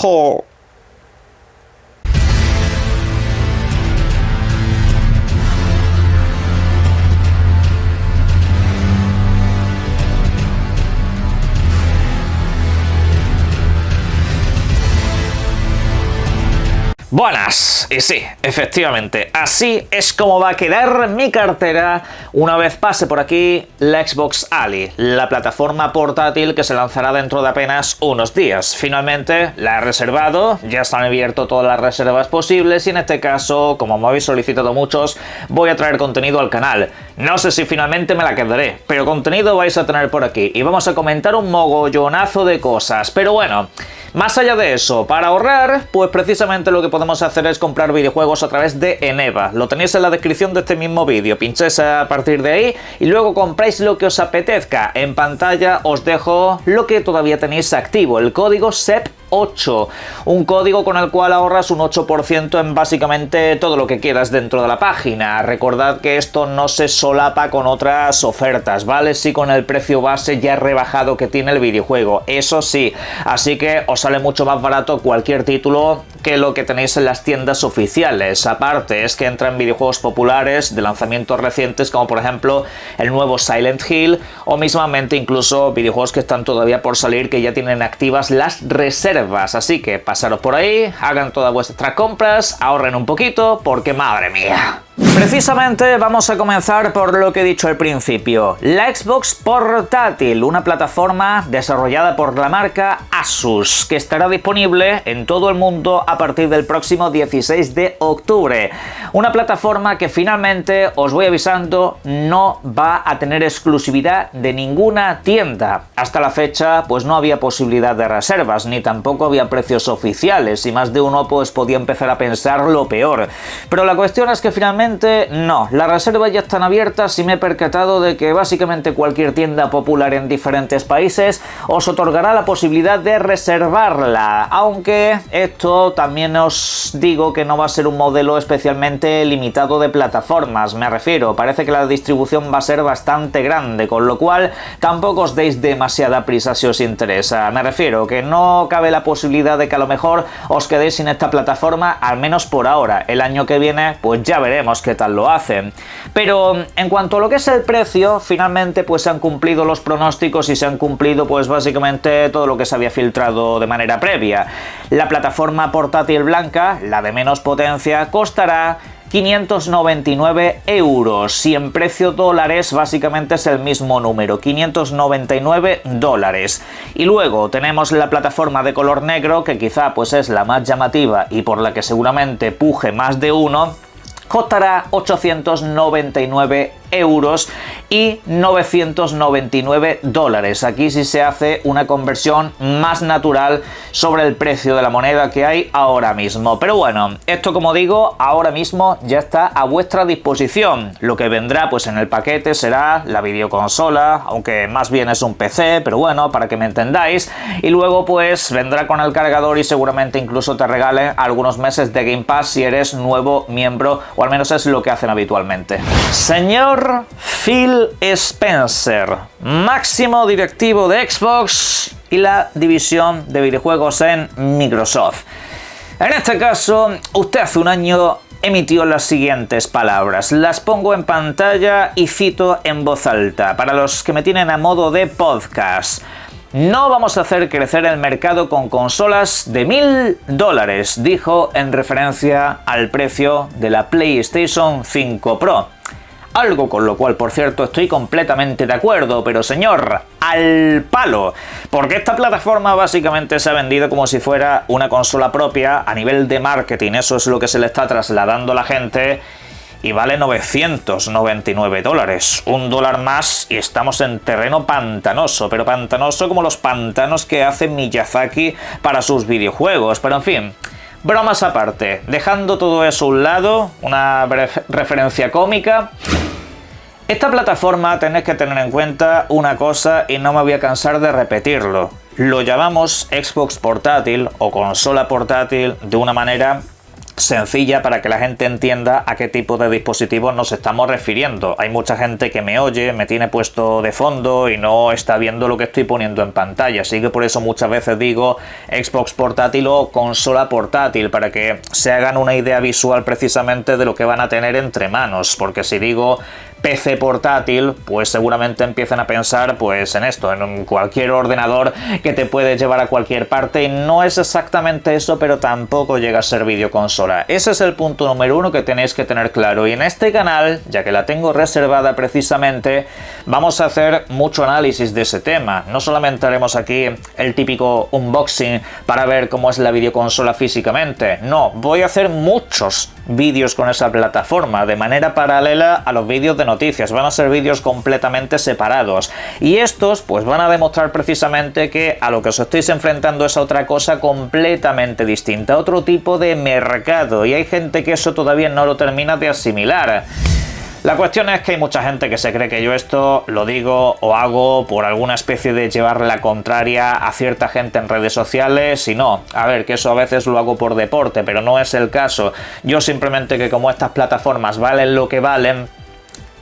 Jo. Buenas, y sí, efectivamente, así es como va a quedar mi cartera una vez pase por aquí la Xbox Ali, la plataforma portátil que se lanzará dentro de apenas unos días. Finalmente la he reservado, ya están abiertas todas las reservas posibles y en este caso, como me habéis solicitado muchos, voy a traer contenido al canal. No sé si finalmente me la quedaré, pero contenido vais a tener por aquí y vamos a comentar un mogollonazo de cosas, pero bueno. Más allá de eso, para ahorrar, pues precisamente lo que podemos hacer es comprar videojuegos a través de Eneba. Lo tenéis en la descripción de este mismo vídeo, pincháis a partir de ahí y luego compráis lo que os apetezca. En pantalla os dejo lo que todavía tenéis activo, el código SEP8, un código con el cual ahorras un 8% en básicamente todo lo que quieras dentro de la página. Recordad que esto no se solapa con otras ofertas, ¿vale? Sí, con el precio base ya rebajado que tiene el videojuego, eso sí, así que os sale mucho más barato cualquier título que lo que tenéis en las tiendas oficiales. Aparte es que entran videojuegos populares de lanzamientos recientes como por ejemplo el nuevo Silent Hill o mismamente incluso videojuegos que están todavía por salir que ya tienen activas las reservas. Así que pasaros por ahí, hagan todas vuestras compras, ahorren un poquito porque madre mía. Precisamente vamos a comenzar por lo que he dicho al principio, la Xbox portátil, una plataforma desarrollada por la marca Asus, que estará disponible en todo el mundo a partir del próximo 16 de octubre. Una plataforma que finalmente, os voy avisando, no va a tener exclusividad de ninguna tienda. Hasta la fecha, pues no había posibilidad de reservas, ni tampoco había precios oficiales, y más de uno pues podía empezar a pensar lo peor. Pero la cuestión es que finalmente no, las reservas ya están abiertas y me he percatado de que básicamente cualquier tienda popular en diferentes países os otorgará la posibilidad de reservarla, aunque esto también os digo que no va a ser un modelo especialmente limitado de plataformas, me refiero, parece que la distribución va a ser bastante grande, con lo cual tampoco os deis demasiada prisa si os interesa, me refiero que no cabe la posibilidad de que a lo mejor os quedéis sin esta plataforma, al menos por ahora. El año que viene pues ya veremos qué tal lo hacen. Pero en cuanto a lo que es el precio, finalmente pues se han cumplido los pronósticos y se han cumplido pues básicamente todo lo que se había filtrado de manera previa. La plataforma portátil blanca, la de menos potencia, costará 599 euros y en precio dólares básicamente es el mismo número, 599 dólares. Y luego tenemos la plataforma de color negro, que quizá pues es la más llamativa y por la que seguramente puje más de uno, costará 899 euros y 999 dólares. Aquí sí se hace una conversión más natural sobre el precio de la moneda que hay ahora mismo. Pero bueno, esto como digo, ahora mismo ya está a vuestra disposición. Lo que vendrá pues en el paquete será la videoconsola, aunque más bien es un PC, pero bueno, para que me entendáis. Y luego pues vendrá con el cargador y seguramente incluso te regalen algunos meses de Game Pass si eres nuevo miembro, o al menos es lo que hacen habitualmente. Señor Phil Spencer, máximo directivo de Xbox y la división de videojuegos en Microsoft. En este caso, usted hace un año emitió las siguientes palabras. Las pongo en pantalla y cito en voz alta para los que me tienen a modo de podcast. No vamos a hacer crecer el mercado con consolas de $1000, dijo en referencia al precio de la PlayStation 5 Pro. Algo con lo cual, por cierto, estoy completamente de acuerdo, pero señor, al palo, porque esta plataforma básicamente se ha vendido como si fuera una consola propia a nivel de marketing, eso es lo que se le está trasladando a la gente, y vale 999 dólares, $1 más y estamos en terreno pantanoso, pero pantanoso como los pantanos que hace Miyazaki para sus videojuegos, pero en fin. Bromas aparte, dejando todo eso a un lado, una referencia cómica. Esta plataforma tenéis que tener en cuenta una cosa y no me voy a cansar de repetirlo. Lo llamamos Xbox portátil o consola portátil de una manera sencilla para que la gente entienda a qué tipo de dispositivos nos estamos refiriendo. Hay mucha gente que me oye, me tiene puesto de fondo y no está viendo lo que estoy poniendo en pantalla, así que por eso muchas veces digo Xbox portátil o consola portátil, para que se hagan una idea visual precisamente de lo que van a tener entre manos, porque si digo PC portátil, pues seguramente empiezan a pensar pues en esto, en cualquier ordenador que te puede llevar a cualquier parte, y no es exactamente eso, pero tampoco llega a ser videoconsola. Ese es el punto número uno que tenéis que tener claro, y en este canal, ya que la tengo reservada precisamente, vamos a hacer mucho análisis de ese tema. No solamente haremos aquí el típico unboxing para ver cómo es la videoconsola físicamente, no, voy a hacer muchos vídeos con esa plataforma de manera paralela a los vídeos de noticias. Van a ser vídeos completamente separados, y estos pues van a demostrar precisamente que a lo que os estáis enfrentando es a otra cosa completamente distinta, otro tipo de mercado, y hay gente que eso todavía no lo termina de asimilar. La cuestión es que hay mucha gente que se cree que yo esto lo digo o hago por alguna especie de llevarle la contraria a cierta gente en redes sociales, y no, a ver, que eso a veces lo hago por deporte, pero no es el caso. Yo simplemente, que como estas plataformas valen lo que valen,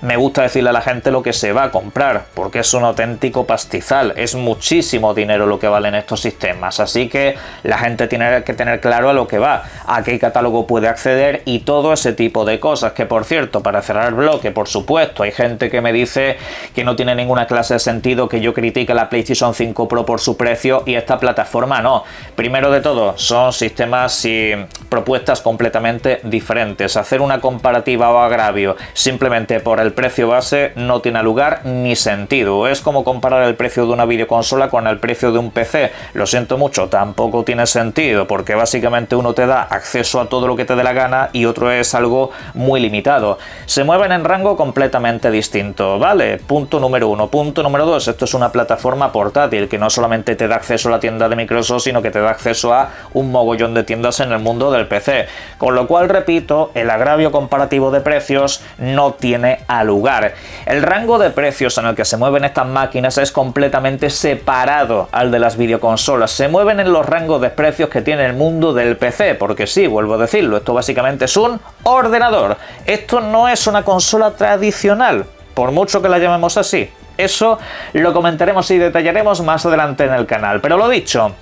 me gusta decirle a la gente lo que se va a comprar, porque es un auténtico pastizal, es muchísimo dinero lo que valen estos sistemas, así que la gente tiene que tener claro a lo que va, a qué catálogo puede acceder y todo ese tipo de cosas. Que por cierto, para cerrar el bloque, por supuesto, hay gente que me dice que no tiene ninguna clase de sentido que yo critique la PlayStation 5 Pro por su precio y esta plataforma no. Primero de todo, son sistemas y propuestas completamente diferentes. Hacer una comparativa o agravio simplemente por el precio base no tiene lugar ni sentido. Es como comparar el precio de una videoconsola con el precio de un PC. Lo siento mucho, tampoco tiene sentido, porque básicamente uno te da acceso a todo lo que te dé la gana y otro es algo muy limitado. Se mueven en rango completamente distinto, ¿vale? Punto número uno. Punto número dos, esto es una plataforma portátil que no solamente te da acceso a la tienda de Microsoft, sino que te da acceso a un mogollón de tiendas en el mundo del PC. Con lo cual, repito, el agravio comparativo de precios no tiene lugar. El rango de precios en el que se mueven estas máquinas es completamente separado al de las videoconsolas. Se mueven en los rangos de precios que tiene el mundo del PC, porque sí, vuelvo a decirlo, esto básicamente es un ordenador. Esto no es una consola tradicional, por mucho que la llamemos así. Eso lo comentaremos y detallaremos más adelante en el canal, pero lo dicho,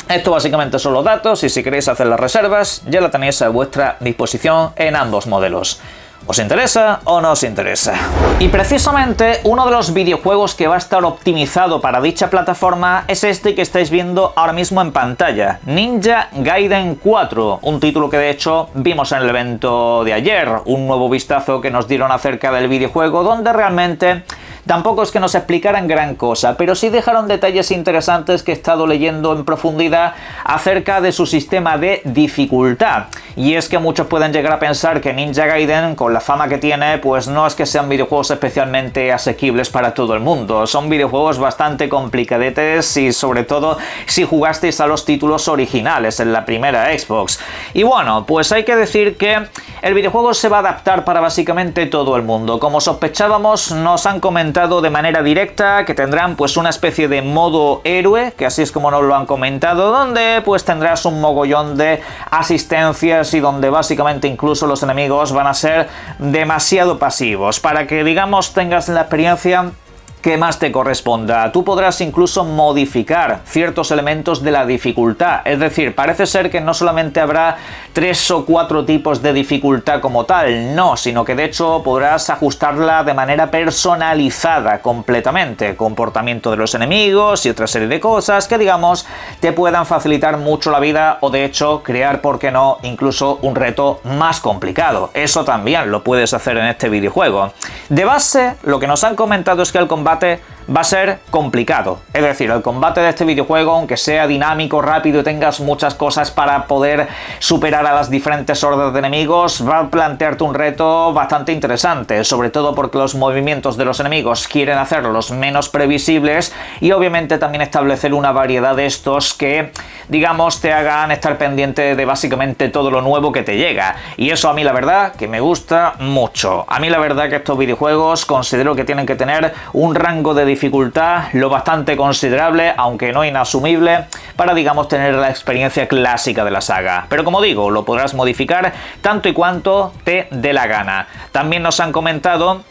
esto básicamente son los datos, y si queréis hacer las reservas ya la tenéis a vuestra disposición en ambos modelos. ¿Os interesa o no os interesa? Y precisamente uno de los videojuegos que va a estar optimizado para dicha plataforma es este que estáis viendo ahora mismo en pantalla, Ninja Gaiden 4, un título que de hecho vimos en el evento de ayer, un nuevo vistazo que nos dieron acerca del videojuego, donde realmente tampoco es que nos explicaran gran cosa, pero sí dejaron detalles interesantes que he estado leyendo en profundidad acerca de su sistema de dificultad. Y es que muchos pueden llegar a pensar que Ninja Gaiden, con la fama que tiene, pues no es que sean videojuegos especialmente asequibles para todo el mundo. Son videojuegos bastante complicadetes, y sobre todo si jugasteis a los títulos originales en la primera Xbox. Y bueno, pues hay que decir que el videojuego se va a adaptar para básicamente todo el mundo. Como sospechábamos, nos han comentado de manera directa que tendrán pues una especie de modo héroe, que así es como nos lo han comentado, donde pues tendrás un mogollón de asistencias y donde básicamente incluso los enemigos van a ser demasiado pasivos para que, digamos, tengas la experiencia que más te corresponda. Tú podrás incluso modificar ciertos elementos de la dificultad, es decir, parece ser que no solamente habrá 3 o 4 tipos de dificultad como tal, no, sino que de hecho podrás ajustarla de manera personalizada completamente, comportamiento de los enemigos y otra serie de cosas que, digamos, te puedan facilitar mucho la vida, o de hecho crear, por qué no, incluso un reto más complicado. Eso también lo puedes hacer en este videojuego. De base, lo que nos han comentado es que el combate va a ser complicado, es decir, el combate de este videojuego, aunque sea dinámico, rápido y tengas muchas cosas para poder superar a las diferentes hordas de enemigos, va a plantearte un reto bastante interesante, sobre todo porque los movimientos de los enemigos quieren hacerlos menos previsibles y obviamente también establecer una variedad de estos que, digamos, te hagan estar pendiente de básicamente todo lo nuevo que te llega, y eso a mí la verdad que me gusta mucho. A mí la verdad que estos videojuegos considero que tienen que tener un rango de dificultad lo bastante considerable, aunque no inasumible, para, digamos, tener la experiencia clásica de la saga. Pero como digo, lo podrás modificar tanto y cuanto te dé la gana. También nos han comentado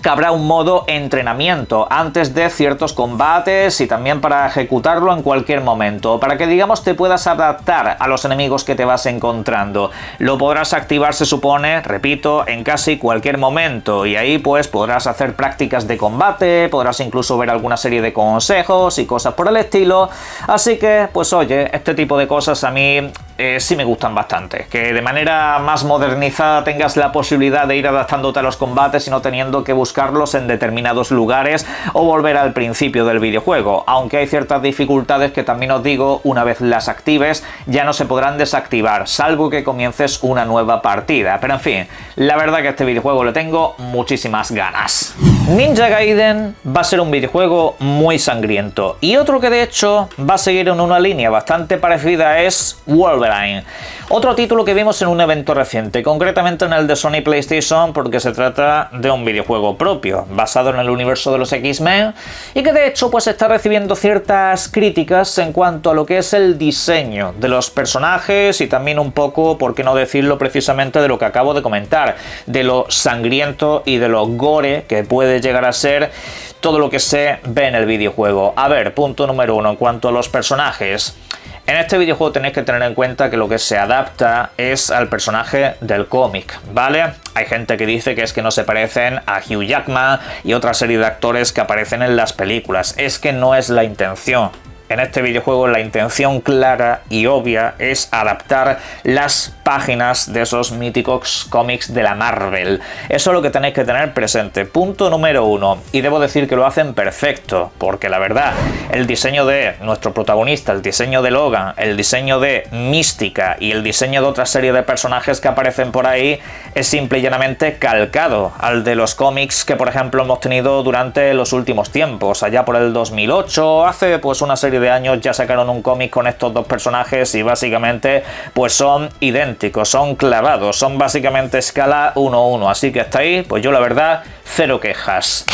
que habrá un modo entrenamiento antes de ciertos combates y también para ejecutarlo en cualquier momento, para que, digamos, te puedas adaptar a los enemigos que te vas encontrando. Lo podrás activar, se supone, repito, en casi cualquier momento, y ahí pues podrás hacer prácticas de combate, podrás incluso ver alguna serie de consejos y cosas por el estilo. Así que, pues oye, este tipo de cosas a mí sí me gustan bastante, que de manera más modernizada tengas la posibilidad de ir adaptándote a los combates y no teniendo que buscarlos en determinados lugares o volver al principio del videojuego, aunque hay ciertas dificultades que también os digo, una vez las actives ya no se podrán desactivar, salvo que comiences una nueva partida. Pero en fin, la verdad que a este videojuego le tengo muchísimas ganas. Ninja Gaiden va a ser un videojuego muy sangriento, y otro que de hecho va a seguir en una línea bastante parecida es Wolverine, otro título que vimos en un evento reciente, concretamente en el de Sony PlayStation, porque se trata de un videojuego propio, basado en el universo de los X-Men, y que de hecho pues está recibiendo ciertas críticas en cuanto a lo que es el diseño de los personajes y también un poco, por qué no decirlo, precisamente de lo que acabo de comentar, de lo sangriento y de lo gore que puede llegar a ser todo lo que se ve en el videojuego. A ver, punto número 1, en cuanto a los personajes. En este videojuego tenéis que tener en cuenta que lo que se adapta es al personaje del cómic, ¿vale? Hay gente que dice que es que no se parecen a Hugh Jackman y otra serie de actores que aparecen en las películas. Es que no es la intención. En este videojuego la intención clara y obvia es adaptar las páginas de esos míticos cómics de la Marvel. Eso es lo que tenéis que tener presente. Punto número 1. Y debo decir que lo hacen perfecto, porque la verdad, el diseño de nuestro protagonista, el diseño de Logan, el diseño de Mística y el diseño de otra serie de personajes que aparecen por ahí es simple y llanamente calcado al de los cómics que, por ejemplo, hemos tenido durante los últimos tiempos. Allá por el 2008, hace pues una serie de años ya sacaron un cómic con estos dos personajes y básicamente pues son idénticos, son clavados, son básicamente escala 1:1, así que hasta ahí pues yo la verdad cero quejas.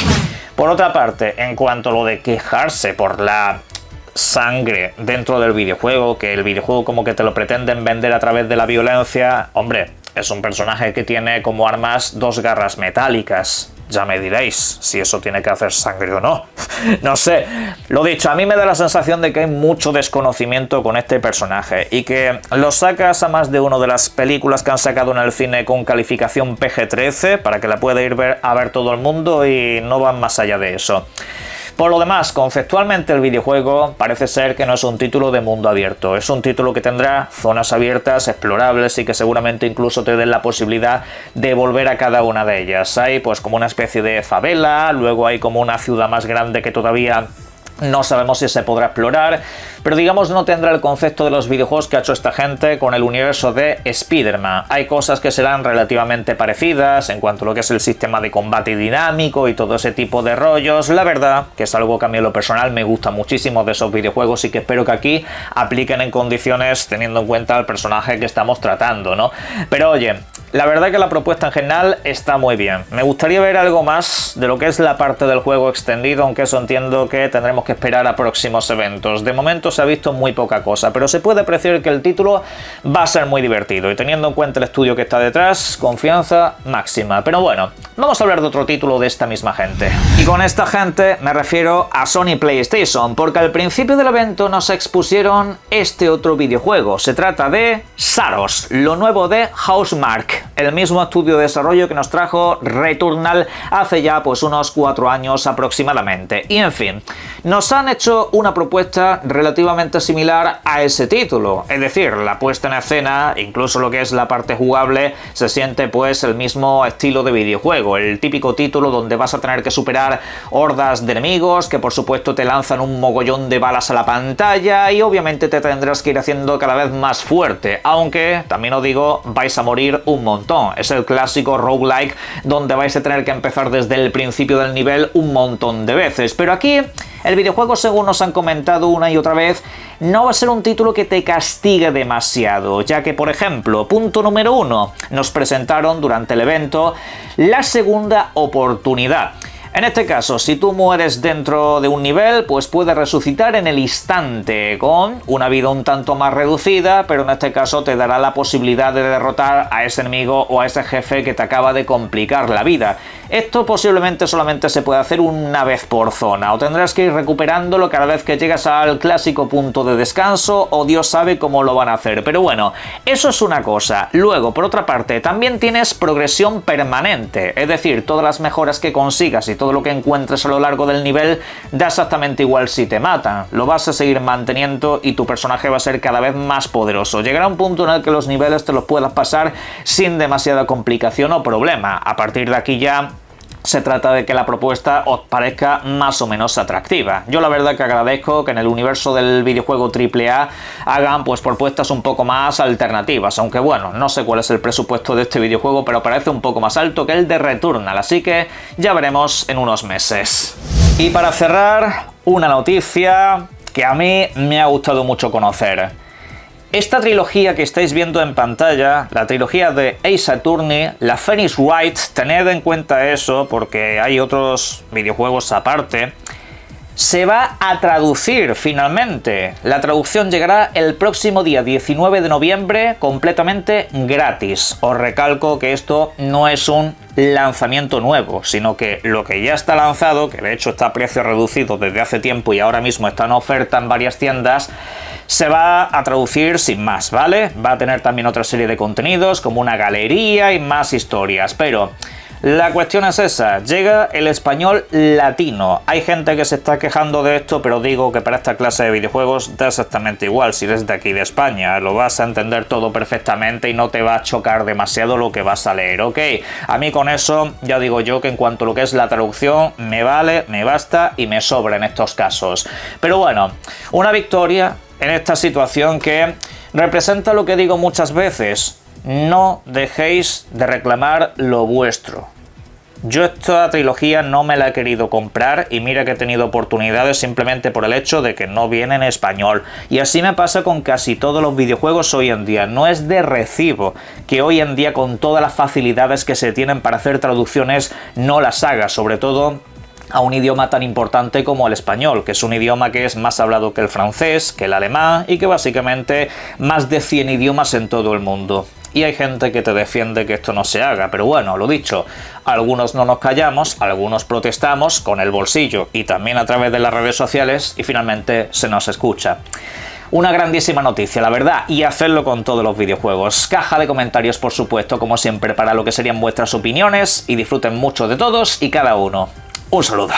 Por otra parte, en cuanto a lo de quejarse por la sangre dentro del videojuego, que el videojuego como que te lo pretenden vender a través de la violencia, hombre, es un personaje que tiene como armas dos garras metálicas. Ya me diréis si eso tiene que hacer sangre o no. No sé. Lo dicho, a mí me da la sensación de que hay mucho desconocimiento con este personaje y que lo sacas a más de una de las películas que han sacado en el cine con calificación PG-13 para que la pueda ir a ver todo el mundo y no van más allá de eso. Por lo demás, conceptualmente el videojuego parece ser que no es un título de mundo abierto, es un título que tendrá zonas abiertas, explorables y que seguramente incluso te den la posibilidad de volver a cada una de ellas. Hay pues como una especie de favela, luego hay como una ciudad más grande que todavía no sabemos si se podrá explorar, pero digamos no tendrá el concepto de los videojuegos que ha hecho esta gente con el universo de Spider-Man. Hay cosas que serán relativamente parecidas en cuanto a lo que es el sistema de combate dinámico y todo ese tipo de rollos. La verdad que es algo que a mí en lo personal me gusta muchísimo de esos videojuegos y que espero que aquí apliquen en condiciones teniendo en cuenta el personaje que estamos tratando, ¿no? Pero oye, la verdad que la propuesta en general está muy bien. Me gustaría ver algo más de lo que es la parte del juego extendido, aunque eso entiendo que tendremos que esperar a próximos eventos. De momento se ha visto muy poca cosa, pero se puede apreciar que el título va a ser muy divertido y teniendo en cuenta el estudio que está detrás, confianza máxima. Pero bueno, vamos a hablar de otro título de esta misma gente. Y con esta gente me refiero a Sony PlayStation, porque al principio del evento nos expusieron este otro videojuego. Se trata de Saros, lo nuevo de Housemarque, el mismo estudio de desarrollo que nos trajo Returnal hace ya pues unos 4 años aproximadamente. Y en fin, nos han hecho una propuesta relativamente similar a ese título, es decir, la puesta en escena, incluso lo que es la parte jugable, se siente pues el mismo estilo de videojuego, el típico título donde vas a tener que superar hordas de enemigos que por supuesto te lanzan un mogollón de balas a la pantalla y obviamente te tendrás que ir haciendo cada vez más fuerte, aunque también os digo, vais a morir un montón. Es el clásico roguelike donde vais a tener que empezar desde el principio del nivel un montón de veces, pero aquí el videojuego, según nos han comentado una y otra vez, no va a ser un título que te castigue demasiado, ya que, por ejemplo, punto número 1, nos presentaron durante el evento la segunda oportunidad. En este caso, si tú mueres dentro de un nivel, pues puedes resucitar en el instante, con una vida un tanto más reducida, pero en este caso te dará la posibilidad de derrotar a ese enemigo o a ese jefe que te acaba de complicar la vida. Esto posiblemente solamente se puede hacer una vez por zona, o tendrás que ir recuperándolo cada vez que llegas al clásico punto de descanso, o Dios sabe cómo lo van a hacer. Pero bueno, eso es una cosa. Luego, por otra parte, también tienes progresión permanente, es decir, todas las mejoras que consigas y todo lo que encuentres a lo largo del nivel da exactamente igual si te matan. Lo vas a seguir manteniendo y tu personaje va a ser cada vez más poderoso. Llegará un punto en el que los niveles te los puedas pasar sin demasiada complicación o problema. A partir de aquí ya se trata de que la propuesta os parezca más o menos atractiva. Yo la verdad que agradezco que en el universo del videojuego AAA hagan pues propuestas un poco más alternativas, aunque bueno, no sé cuál es el presupuesto de este videojuego, pero parece un poco más alto que el de Returnal, así que ya veremos en unos meses. Y para cerrar, una noticia que a mí me ha gustado mucho conocer. Esta trilogía que estáis viendo en pantalla, la trilogía de Ace Attorney, la Phoenix Wright, tened en cuenta eso porque hay otros videojuegos aparte, se va a traducir finalmente. La traducción llegará el próximo día 19 de noviembre completamente gratis. Os recalco que esto no es un lanzamiento nuevo, sino que lo que ya está lanzado, que de hecho está a precio reducido desde hace tiempo y ahora mismo está en oferta en varias tiendas, se va a traducir sin más, ¿vale? Va a tener también otra serie de contenidos, como una galería y más historias, pero la cuestión es esa, llega el español latino. Hay gente que se está quejando de esto, pero digo que para esta clase de videojuegos da exactamente igual si eres de aquí de España. Lo vas a entender todo perfectamente y no te va a chocar demasiado lo que vas a leer, ¿ok? A mí con eso ya digo yo que en cuanto a lo que es la traducción, me vale, me basta y me sobra en estos casos. Pero bueno, una victoria en esta situación que representa lo que digo muchas veces. No dejéis de reclamar lo vuestro. Yo esta trilogía no me la he querido comprar y mira que he tenido oportunidades simplemente por el hecho de que no viene en español. Y así me pasa con casi todos los videojuegos hoy en día. No es de recibo que hoy en día con todas las facilidades que se tienen para hacer traducciones no las haga, sobre todo a un idioma tan importante como el español, que es un idioma que es más hablado que el francés, que el alemán y que básicamente más de 100 idiomas en todo el mundo. Y hay gente que te defiende que esto no se haga, pero bueno, lo dicho, algunos no nos callamos, algunos protestamos con el bolsillo y también a través de las redes sociales y finalmente se nos escucha. Una grandísima noticia, la verdad, y hacerlo con todos los videojuegos. Caja de comentarios, por supuesto, como siempre, para lo que serían vuestras opiniones y disfruten mucho de todos y cada uno. Un saludo.